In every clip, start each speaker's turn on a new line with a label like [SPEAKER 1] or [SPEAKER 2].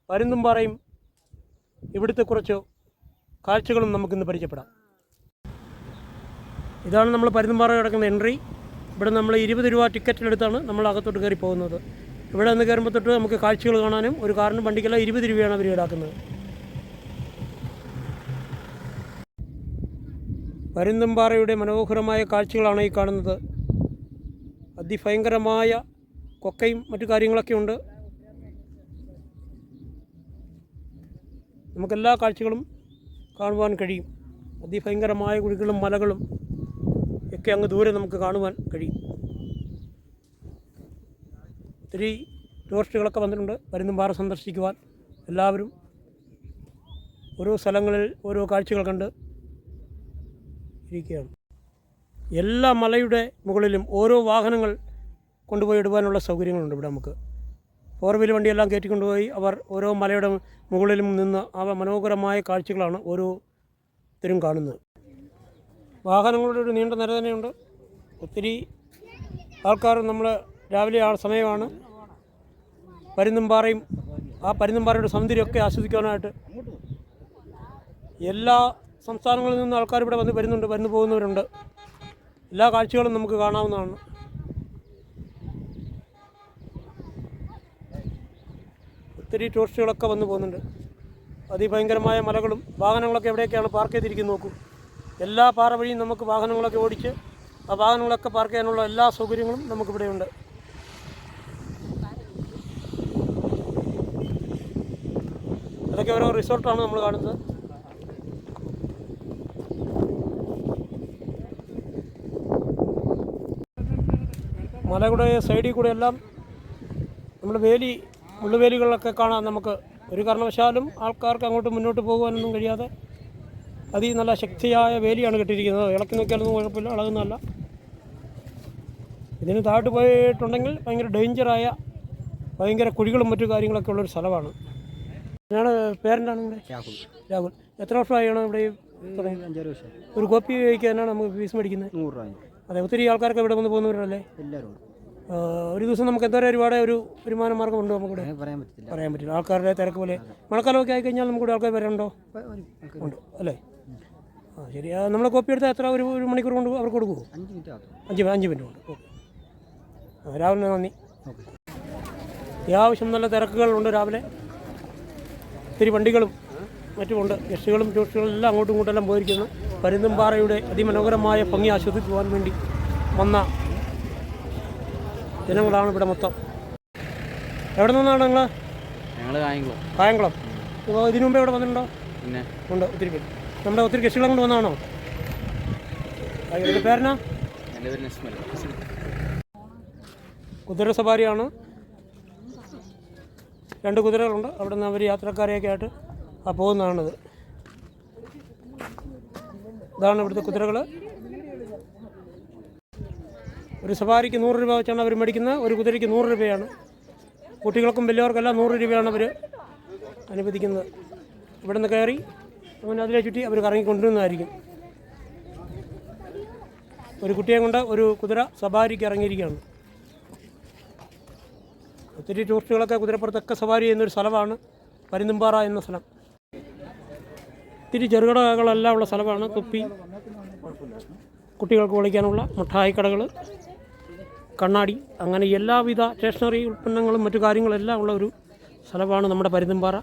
[SPEAKER 1] പരുന്തുംപാറയും ഇവിടുത്തെ കുറച്ച് കാഴ്ചകളും നമുക്കിന്ന് പരിചയപ്പെടാം. ഇതാണ് നമ്മൾ പരുന്തുംപാറ കിടക്കുന്ന എൻട്രി. ഇവിടെ നമ്മൾ 20 രൂപ ടിക്കറ്റിലെടുത്താണ് നമ്മൾ അകത്തോട്ട് കയറി പോകുന്നത്. ഇവിടെ നിന്ന് കയറുമ്പോൾ തൊട്ട് നമുക്ക് കാഴ്ചകൾ കാണാനും ഒരു കാറിനും വണ്ടിക്കെല്ലാം 20 രൂപയാണ് അവർ ഈടാക്കുന്നത്. പരുന്തുംപാറയുടെ മനോഹരമായ കാഴ്ചകളാണ് ഈ കാണുന്നത്. അതിഭയങ്കരമായ കൊക്കയും മറ്റു കാര്യങ്ങളൊക്കെ ഉണ്ട്. നമുക്കെല്ലാ കാഴ്ചകളും കാണുവാൻ കഴിയും. അതിഭയങ്കരമായ കുഴികളും മലകളും ഒക്കെ അങ്ങ് ദൂരെ നമുക്ക് കാണുവാൻ കഴിയും. ഒത്തിരി ടൂറിസ്റ്റുകളൊക്കെ വന്നിട്ടുണ്ട് പരുന്തുംപാറ സന്ദർശിക്കുവാൻ. എല്ലാവരും ഓരോ സ്ഥലങ്ങളിൽ ഓരോ കാഴ്ചകൾ കണ്ട് ഇരിക്കുകയാണ്. എല്ലാ മലയുടെ മുകളിലും ഓരോ വാഹനങ്ങൾ കൊണ്ടുപോയി ഇടുവാനുള്ള സൗകര്യങ്ങളുണ്ട്. ഇവിടെ നമുക്ക് 4 വീലർ വണ്ടിയെല്ലാം കയറ്റിക്കൊണ്ടുപോയി അവർ ഓരോ മലയുടെ മുകളിലും നിന്ന് അവ മനോഹരമായ കാഴ്ചകളാണ് ഓരോരുത്തരും കാണുന്നത്. വാഹനങ്ങളുടെ ഒരു നീണ്ട നിര തന്നെയുണ്ട്. ഒത്തിരി ആൾക്കാർ നമ്മൾ രാവിലെ സമയമാണ് പരുന്തുംപാറയും ആ പരുന്തുംപാറയുടെ സൗന്ദര്യമൊക്കെ ആസ്വദിക്കാനായിട്ട് എല്ലാ സംസ്ഥാനങ്ങളിൽ നിന്ന് ആൾക്കാർ ഇവിടെ വന്നു പോകുന്നവരുണ്ട്. എല്ലാ കാഴ്ചകളും നമുക്ക് കാണാവുന്നതാണ്. ഒത്തിരി ടൂറിസ്റ്റുകളൊക്കെ വന്നു പോകുന്നുണ്ട്. അതിഭയങ്കരമായ മലകളും വാഹനങ്ങളൊക്കെ എവിടെയൊക്കെയാണ് പാർക്ക് ചെയ്തിരിക്കുന്നത് നോക്കൂ. എല്ലാ പാറ വഴിയും നമുക്ക് വാഹനങ്ങളൊക്കെ ഓടിച്ച് ആ വാഹനങ്ങളൊക്കെ പാർക്ക് ചെയ്യാനുള്ള എല്ലാ സൗകര്യങ്ങളും നമുക്കിവിടെയുണ്ട്. അതൊക്കെ ഓരോ റിസോർട്ടാണ് നമ്മൾ കാണുന്നത്. മലയുടെ സൈഡിൽ കൂടെ എല്ലാം നമ്മൾ മുള്ളുവേലികളൊക്കെ കാണാം. നമുക്ക് ഒരു കാരണവശാലും ആൾക്കാർക്ക് അങ്ങോട്ട് മുന്നോട്ട് പോകുവാനൊന്നും കഴിയാതെ നല്ല ശക്തിയായ വേലിയാണ് കെട്ടിയിരിക്കുന്നത്. ഇളക്കി നോക്കിയാലൊന്നും കുഴപ്പമില്ല, ഇളകുന്നതല്ല. ഇതിന് താഴോട്ട് പോയിട്ടുണ്ടെങ്കിൽ ഭയങ്കര ഡേഞ്ചറായ ഭയങ്കര കുഴികളും മറ്റു കാര്യങ്ങളൊക്കെ ഉള്ളൊരു സ്ഥലമാണ്. ഞാൻ പേരെന്താണ് ഇവിടെ? രാഹുൽ. എത്ര വർഷമായാണ് ഇവിടെ തുടങ്ങി? 5 വർഷം. ഒരു കോപ്പി കഴിക്കാനാണ് നമുക്ക് ഫീസ് മേടിക്കുന്നത്? 100 രൂപ. അതെ, ഒത്തിരി ആൾക്കാരൊക്കെ ഇവിടെ വന്ന് പോകുന്നവരല്ലേ? എല്ലാവരും. ഒരു ദിവസം നമുക്ക് എന്തോരം ഒരുപാട് ഒരു വരുമാന മാർഗ്ഗമുണ്ടോ? നമുക്കിവിടെ പറയാൻ പറ്റില്ല. ആൾക്കാരുടെ തിരക്ക് പോലെ. മഴക്കാലമൊക്കെ ആയിക്കഴിഞ്ഞാൽ നമുക്കിവിടെ ആൾക്കാർ വരാനുണ്ടോ? ഉണ്ട് അല്ലേ? ശരി. നമ്മൾ കോപ്പി എടുത്താൽ എത്ര ഒരു മണിക്കൂർ കൊണ്ട് അവർക്ക് കൊടുക്കുമോ? 5 മിനിറ്റ് കൊണ്ട്. ഓക്കെ. രാവിലെ നന്ദി. അത്യാവശ്യം നല്ല തിരക്കുകളുണ്ട് രാവിലെ. ഒത്തിരി വണ്ടികളും മറ്റുമുണ്ട്. ഗസ്റ്റുകളും ടൂറിസ്റ്റുകളും എല്ലാം അങ്ങോട്ടും ഇങ്ങോട്ടെല്ലാം പോയിരിക്കുന്നു. പരുന്തുംപാറയുടെ അതിമനോഹരമായ ഭംഗി ആസ്വദിക്കുവാൻ വേണ്ടി വന്ന ജനങ്ങളാണ് ഇവിടെ മൊത്തം. എവിടെ നിന്നാണ് നിങ്ങൾ? കായംകുളം. ഇപ്പോൾ ഇതിനു മുമ്പേ ഇവിടെ വന്നിട്ടുണ്ടോ? പിന്നെ ഉണ്ട്. ഒത്തിരി പേര് നമ്മുടെ ഒത്തിരി ഗസ്റ്റുകളെ കൊണ്ട് വന്നതാണോ? എൻ്റെ പേരെന്നാ? കുതിര സവാരിയാണ്. 2 കുതിരകളുണ്ട്. അവിടെ നിന്ന് അവർ യാത്രക്കാരെയൊക്കെ ആയിട്ട് പോകുന്നതാണിത്. ഇതാണ് ഇവിടുത്തെ കുതിരകൾ. ഒരു സവാരിക്ക് 100 രൂപ വെച്ചാണ് അവർ മേടിക്കുന്നത്. ഒരു കുതിരയ്ക്ക് 100 രൂപയാണ്. കുട്ടികൾക്കും വലിയവർക്കെല്ലാം 100 രൂപയാണ് അവർ അനുവദിക്കുന്നത്. ഇവിടെ നിന്ന് കയറി അങ്ങനെ അതിലെ ചുറ്റി അവർ കറങ്ങിക്കൊണ്ടിരുന്നതായിരിക്കും. ഒരു കുട്ടിയെ കൊണ്ട് ഒരു കുതിര സവാരിക്ക് ഇറങ്ങിയിരിക്കുകയാണ്. ഒത്തിരി ടൂറിസ്റ്റുകളൊക്കെ കുതിരപ്പുറത്തൊക്കെ സവാരി ചെയ്യുന്നൊരു സ്ഥലമാണ് പരുന്തുംപാറ എന്ന സ്ഥലം. ഒത്തിരി ചെറുകടകളെല്ലാം ഉള്ള സ്ഥലമാണ്. തൊപ്പി, കുട്ടികൾക്ക് കളിക്കാനുള്ള മിഠായി കടകൾ, കണ്ണാടി, അങ്ങനെ എല്ലാവിധ സ്റ്റേഷനറി ഉൽപ്പന്നങ്ങളും മറ്റു കാര്യങ്ങളെല്ലാം ഉള്ള ഒരു സ്ഥലമാണ് നമ്മുടെ പരുന്തുംപാറ.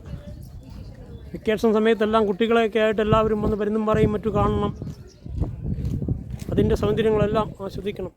[SPEAKER 1] വെക്കേഷൻ സമയത്തെല്ലാം കുട്ടികളെയൊക്കെ ആയിട്ട് എല്ലാവരും വന്ന് പരുന്തുംപാറയും മറ്റു കാണണം. അതിൻ്റെ സൗന്ദര്യങ്ങളെല്ലാം ആസ്വദിക്കണം.